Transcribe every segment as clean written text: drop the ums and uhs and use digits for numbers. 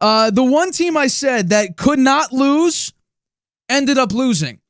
The one team I said that could not lose ended up losing.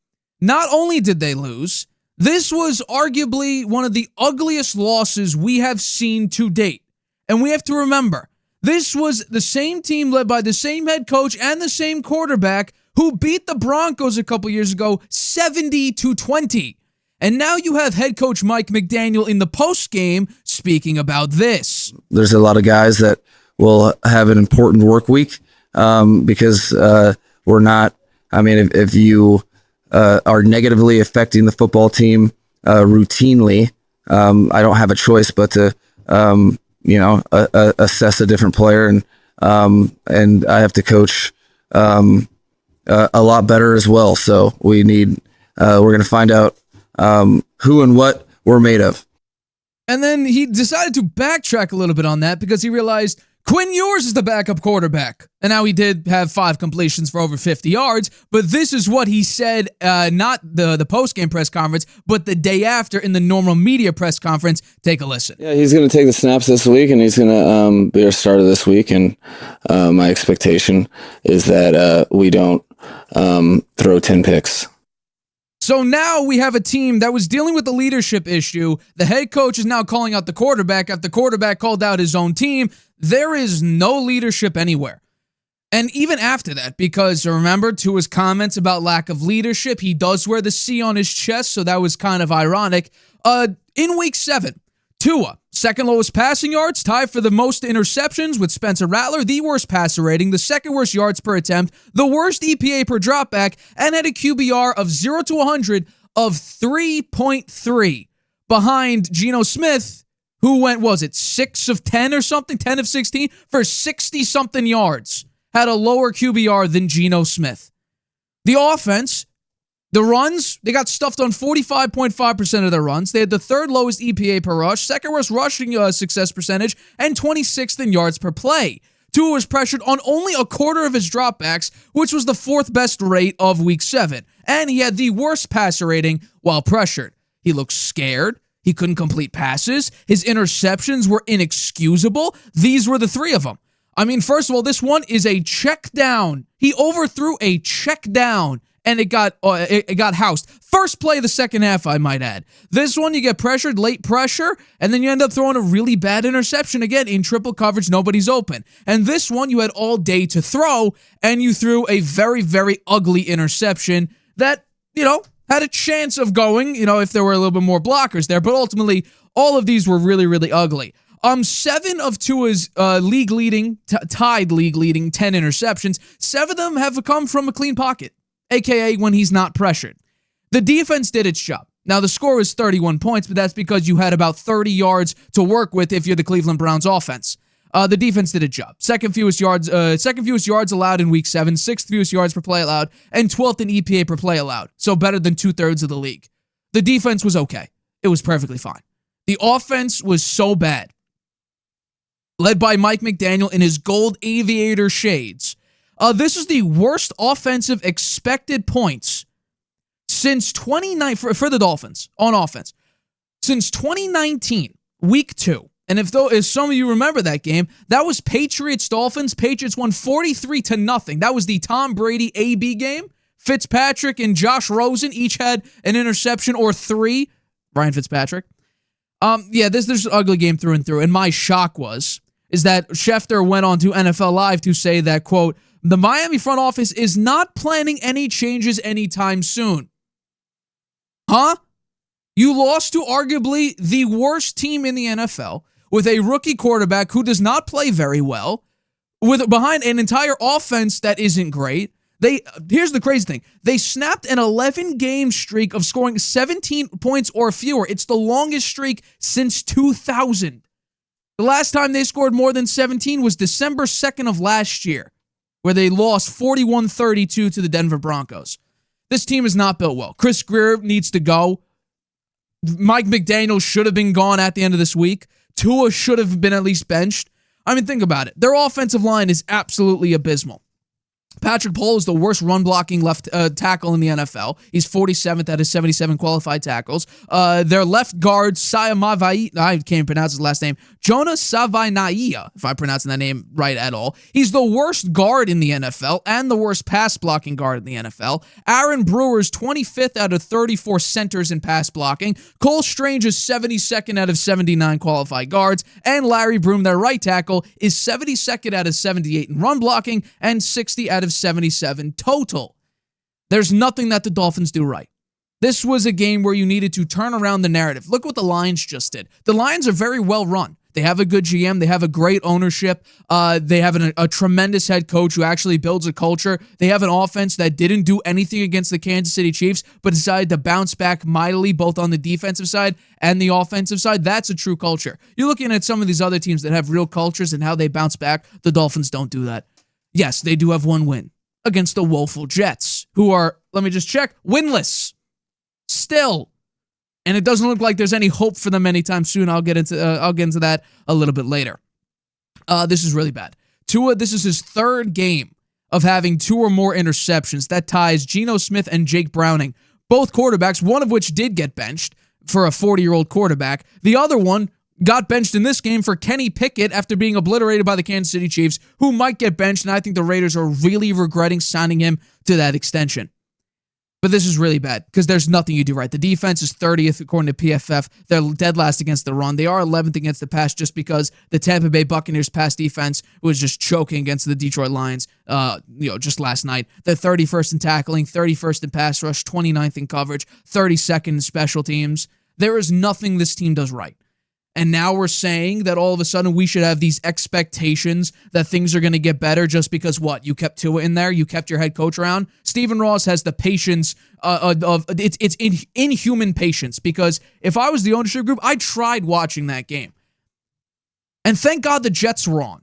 Not only did they lose, this was arguably one of the ugliest losses we have seen to date. And we have to remember, this was the same team led by the same head coach and the same quarterback who beat the Broncos a couple years ago 70-20. And now you have head coach Mike McDaniel in the postgame speaking about this. There's a lot of guys that will have an important work week because we're not, if you are negatively affecting the football team routinely, I don't have a choice but to, assess a different player and I have to coach a lot better as well. So we're going to find out who and what we're made of. And then he decided to backtrack a little bit on that because he realized Quinn Ewers is the backup quarterback. And now he did have 5 completions for over 50 yards, but this is what he said, not the post-game press conference, but the day after in the normal media press conference. Take a listen. Yeah, he's going to take the snaps this week, and he's going to be our starter this week. And my expectation is that we don't throw 10 picks. So now we have a team that was dealing with the leadership issue. The head coach is now calling out the quarterback after the quarterback called out his own team. There is no leadership anywhere. And even after that, because remember Tua's comments about lack of leadership, he does wear the C on his chest, so that was kind of ironic. In week 7, Tua, second lowest passing yards, tied for the most interceptions with Spencer Rattler, the worst passer rating, the second worst yards per attempt, the worst EPA per dropback, and had a QBR of 0 to 100 of 3.3 behind Geno Smith, who went, 6 of 10 or something, 10 of 16 for 60-something yards, had a lower QBR than Geno Smith. The offense, the runs, they got stuffed on 45.5% of their runs. They had the third lowest EPA per rush, second worst rushing success percentage, and 26th in yards per play. Tua was pressured on only a quarter of his dropbacks, which was the 4th best rate of week 7. And he had the worst passer rating while pressured. He looked scared. He couldn't complete passes. His interceptions were inexcusable. These were the 3 of them. First of all, this one is a check down. He overthrew a check down, and it got housed. First play of the second half, I might add. This one, you get pressured, late pressure, and then you end up throwing a really bad interception. Again, in triple coverage, nobody's open. And this one, you had all day to throw, and you threw a very, very ugly interception that, had a chance of going, if there were a little bit more blockers there. But ultimately, all of these were really, really ugly. 7 of Tua's tied league-leading 10 interceptions, 7 of them have come from a clean pocket, a.k.a. when he's not pressured. The defense did its job. Now, the score was 31 points, but that's because you had about 30 yards to work with if you're the Cleveland Browns offense. The defense did its job. Second fewest yards allowed in week 7, 6th fewest yards per play allowed, and 12th in EPA per play allowed. So better than 2/3 of the league. The defense was okay. It was perfectly fine. The offense was so bad, led by Mike McDaniel in his gold aviator shades. This is the worst offensive expected points since 2019 for the Dolphins on offense. Since 2019, week 2. And if some of you remember that game, that was Patriots-Dolphins. Patriots won 43-0. That was the Tom Brady AB game. Fitzpatrick and Josh Rosen each had an interception or 3. Ryan Fitzpatrick. This is an ugly game through and through. And my shock is that Schefter went on to NFL Live to say that, quote, the Miami front office is not planning any changes anytime soon. Huh? You lost to arguably the worst team in the NFL with a rookie quarterback who does not play very well, behind an entire offense that isn't great. Here's the crazy thing. They snapped an 11-game streak of scoring 17 points or fewer. It's the longest streak since 2000. The last time they scored more than 17 was December 2nd of last year, where they lost 41-32 to the Denver Broncos. This team is not built well. Chris Greer needs to go. Mike McDaniel should have been gone at the end of this week. Tua should have been at least benched. Think about it. Their offensive line is absolutely abysmal. Patrick Pohl is the worst run-blocking left tackle in the NFL. He's 47th out of 77 qualified tackles. Their left guard, Sayamavai, I can't pronounce his last name, Jonah Savaiinaia, if I'm pronouncing that name right at all. He's the worst guard in the NFL and the worst pass-blocking guard in the NFL. Aaron Brewer's 25th out of 34 centers in pass blocking. Cole Strange is 72nd out of 79 qualified guards. And Larry Broom, their right tackle, is 72nd out of 78 in run blocking and 60 out of 77 total. There's nothing that the Dolphins do right. This was a game where you needed to turn around the narrative. Look what the Lions just did. The Lions are very well run. They have a good GM. They have a great ownership. They have a tremendous head coach who actually builds a culture. They have an offense that didn't do anything against the Kansas City Chiefs, but decided to bounce back mightily, both on the defensive side and the offensive side. That's a true culture. You're looking at some of these other teams that have real cultures and how they bounce back. The Dolphins don't do that. Yes, they do have one win against the woeful Jets, who are, let me just check, winless still. And it doesn't look like there's any hope for them anytime soon. I'll get into that a little bit later. This is really bad. Tua, this is his third game of having 2 or more interceptions. That ties Geno Smith and Jake Browning, both quarterbacks, one of which did get benched for a 40-year-old quarterback. The other one got benched in this game for Kenny Pickett after being obliterated by the Kansas City Chiefs, who might get benched, and I think the Raiders are really regretting signing him to that extension. But this is really bad because there's nothing you do right. The defense is 30th according to PFF. They're dead last against the run. They are 11th against the pass just because the Tampa Bay Buccaneers pass defense was just choking against the Detroit Lions just last night. They're 31st in tackling, 31st in pass rush, 29th in coverage, 32nd in special teams. There is nothing this team does right. And now we're saying that all of a sudden we should have these expectations that things are going to get better just because what? You kept Tua in there? You kept your head coach around? Stephen Ross has the patience it's inhuman patience, because if I was the ownership group, I tried watching that game. And thank God the Jets were on.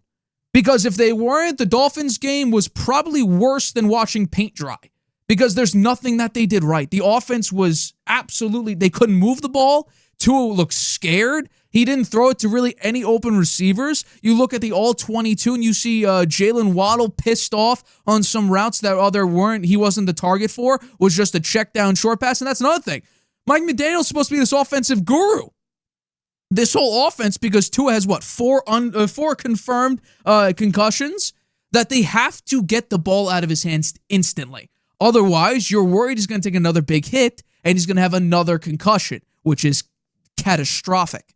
Because if they weren't, the Dolphins game was probably worse than watching paint dry. Because there's nothing that they did right. The offense was absolutely, they couldn't move the ball. Tua looked scared. He didn't throw it to really any open receivers. You look at the all-22 and you see Jalen Waddle pissed off on some routes that he wasn't the target for, was just a check down short pass, and that's another thing. Mike McDaniel's supposed to be this offensive guru. This whole offense, because Tua has, 4 confirmed concussions, that they have to get the ball out of his hands instantly. Otherwise, you're worried he's going to take another big hit and he's going to have another concussion, which is catastrophic.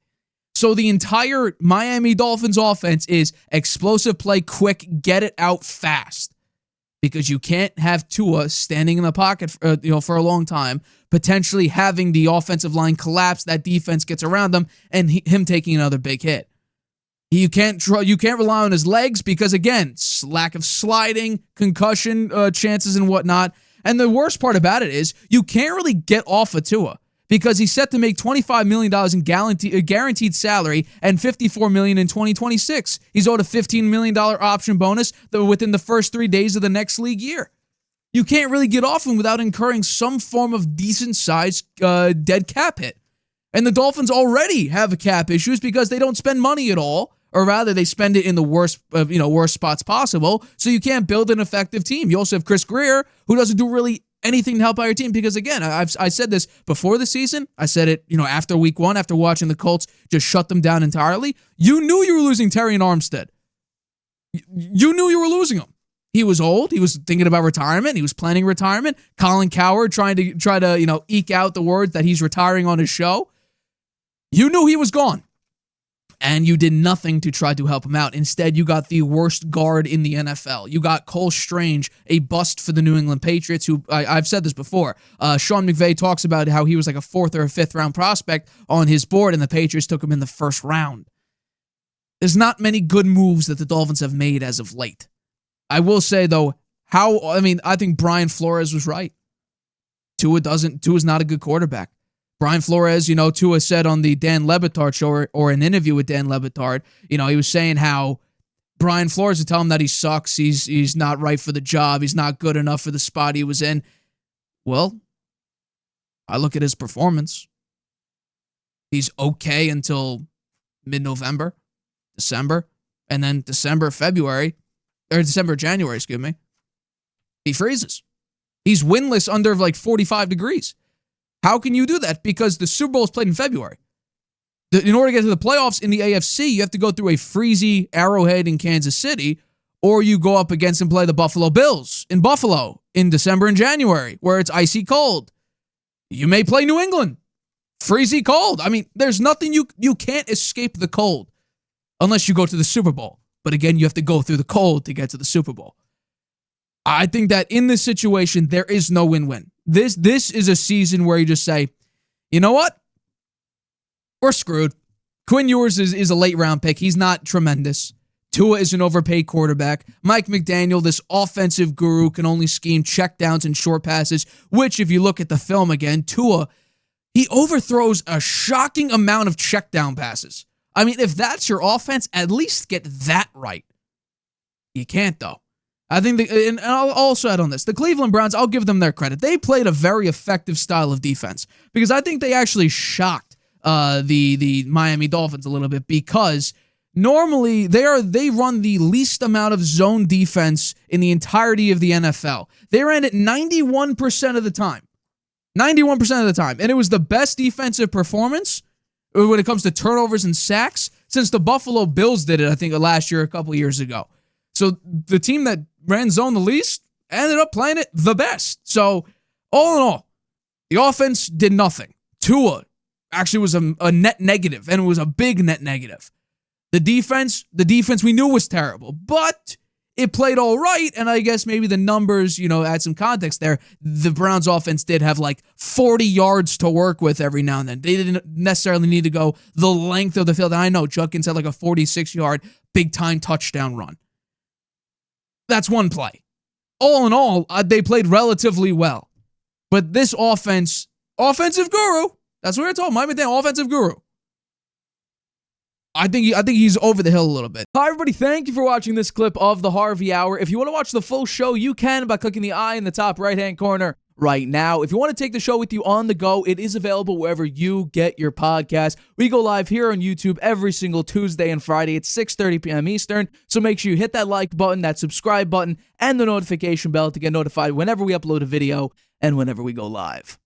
So the entire Miami Dolphins offense is explosive play, quick, get it out fast. Because you can't have Tua standing in the pocket for a long time, potentially having the offensive line collapse, that defense gets around them, and him taking another big hit. You can't rely on his legs because, again, lack of sliding, concussion chances and whatnot. And the worst part about it is you can't really get off of Tua, because he's set to make $25 million in guaranteed salary and $54 million in 2026. He's owed a $15 million option bonus within the first 3 days of the next league year. You can't really get off him without incurring some form of decent-sized dead cap hit. And the Dolphins already have cap issues because they don't spend money at all, or rather they spend it in the worst spots possible, so you can't build an effective team. You also have Chris Greer, who doesn't do really anything to help out your team, because again, I said this before the season. I said it, after week 1, after watching the Colts just shut them down entirely. You knew you were losing Terry and Armstead. You knew you were losing him. He was old. He was thinking about retirement. He was planning retirement. Colin Cowherd trying to eke out the words that he's retiring on his show. You knew he was gone. And you did nothing to try to help him out. Instead, you got the worst guard in the NFL. You got Cole Strange, a bust for the New England Patriots, who, I've said this before, Sean McVay talks about how he was like a 4th or a 5th round prospect on his board, and the Patriots took him in the 1st round. There's not many good moves that the Dolphins have made as of late. I will say, though, I think Brian Flores was right. Tua's not a good quarterback. Brian Flores, Tua said on the Dan Le Batard show, or an interview with Dan Le Batard, he was saying how Brian Flores would tell him that he sucks, he's not right for the job, he's not good enough for the spot he was in. Well, I look at his performance. He's okay until mid-November, December, and then January, excuse me. He freezes. He's winless under like 45 degrees. How can you do that? Because the Super Bowl is played in February. In order to get to the playoffs in the AFC, you have to go through a freezy Arrowhead in Kansas City, or you go up against and play the Buffalo Bills in Buffalo in December and January, where it's icy cold. You may play New England. Freezy cold. I mean, there's nothing you can't escape the cold unless you go to the Super Bowl. But again, you have to go through the cold to get to the Super Bowl. I think that in this situation, there is no win-win. This is a season where you just say, you know what? We're screwed. Quinn Ewers is a late-round pick. He's not tremendous. Tua is an overpaid quarterback. Mike McDaniel, this offensive guru, can only scheme checkdowns and short passes, which, if you look at the film again, Tua, he overthrows a shocking amount of checkdown passes. I mean, if that's your offense, at least get that right. You can't, though. I think, and I'll also add on this, the Cleveland Browns, I'll give them their credit. They played a very effective style of defense because I think they actually shocked the Miami Dolphins a little bit, because normally they run the least amount of zone defense in the entirety of the NFL. They ran it 91% of the time. 91% of the time. And it was the best defensive performance when it comes to turnovers and sacks since the Buffalo Bills did it, I think, last year, a couple of years ago. So the team that ran zone the least ended up playing it the best. So all in all, the offense did nothing. Tua actually was a net negative, and it was a big net negative. The defense we knew was terrible, but it played all right, and I guess maybe the numbers, add some context there. The Browns offense did have like 40 yards to work with every now and then. They didn't necessarily need to go the length of the field. And I know Judkins had like a 46-yard big-time touchdown run. That's one play. All in all, they played relatively well. But this offense, offensive guru, that's what we're talking about. Mike McDaniel, offensive guru. I think he's over the hill a little bit. Hi, everybody. Thank you for watching this clip of the Harvey Hour. If you want to watch the full show, you can by clicking the I in the top right-hand corner right now. If you want to take the show with you on the go, it is available wherever you get your podcast. We go live here on YouTube every single Tuesday and Friday at 6:30 p.m. Eastern. So make sure you hit that like button, that subscribe button, and the notification bell to get notified whenever we upload a video and whenever we go live.